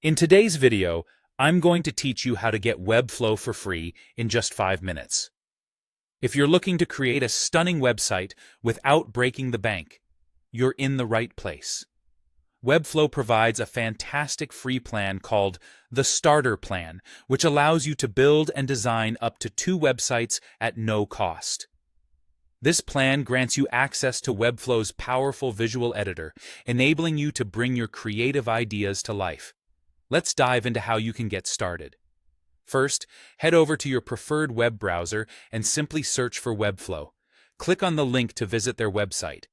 In today's video, I'm going to teach you how to get Webflow for free in just 5 minutes. If you're looking to create a stunning website without breaking the bank, you're in the right place. Webflow provides a fantastic free plan called the Starter Plan, which allows you to build and design up to 2 websites at no cost. This plan grants you access to Webflow's powerful visual editor, enabling you to bring your creative ideas to life. Let's dive into how you can get started. First, head over to your preferred web browser and simply search for Webflow. Click on the link to visit their website.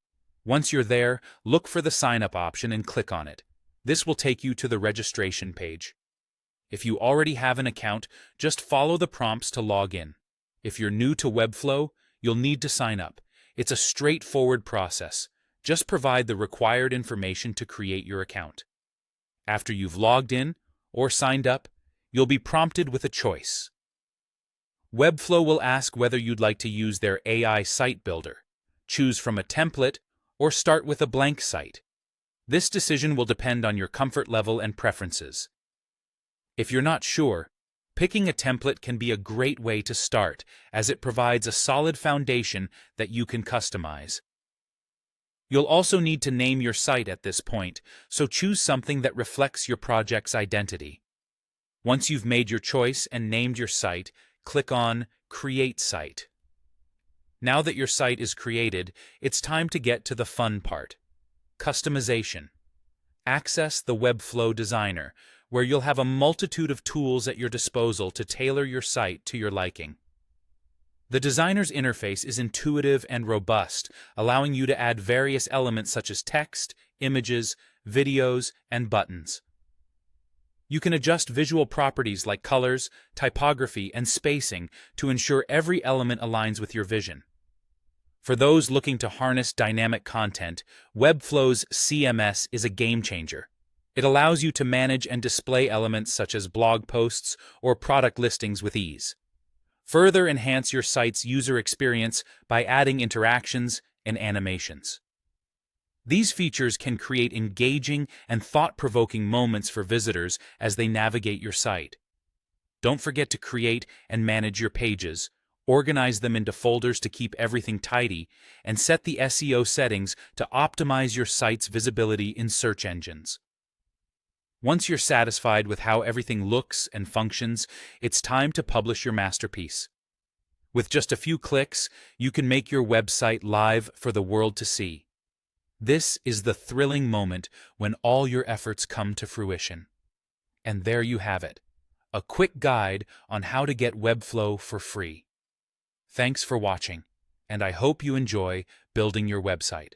Once you're there, look for the Sign Up option and click on it. This will take you to the registration page. If you already have an account, just follow the prompts to log in. If you're new to Webflow, you'll need to sign up. It's a straightforward process. Just provide the required information to create your account. After you've logged in or signed up, you'll be prompted with a choice. Webflow will ask whether you'd like to use their AI site builder. Choose from a template or start with a blank site. This decision will depend on your comfort level and preferences. If you're not sure, picking a template can be a great way to start, as it provides a solid foundation that you can customize. You'll also need to name your site at this point, so choose something that reflects your project's identity. Once you've made your choice and named your site, click on Create Site. Now that your site is created, it's time to get to the fun part: customization. Access the Webflow Designer, where you'll have a multitude of tools at your disposal to tailor your site to your liking. The designer's interface is intuitive and robust, allowing you to add various elements such as text, images, videos, and buttons. You can adjust visual properties like colors, typography, and spacing to ensure every element aligns with your vision. For those looking to harness dynamic content, Webflow's CMS is a game changer. It allows you to manage and display elements such as blog posts or product listings with ease. Further enhance your site's user experience by adding interactions and animations. These features can create engaging and thought-provoking moments for visitors as they navigate your site. Don't forget to create and manage your pages, organize them into folders to keep everything tidy, and set the SEO settings to optimize your site's visibility in search engines. Once you're satisfied with how everything looks and functions, it's time to publish your masterpiece. With just a few clicks, you can make your website live for the world to see. This is the thrilling moment when all your efforts come to fruition. And there you have it, a quick guide on how to get Webflow for free. Thanks for watching, and I hope you enjoy building your website.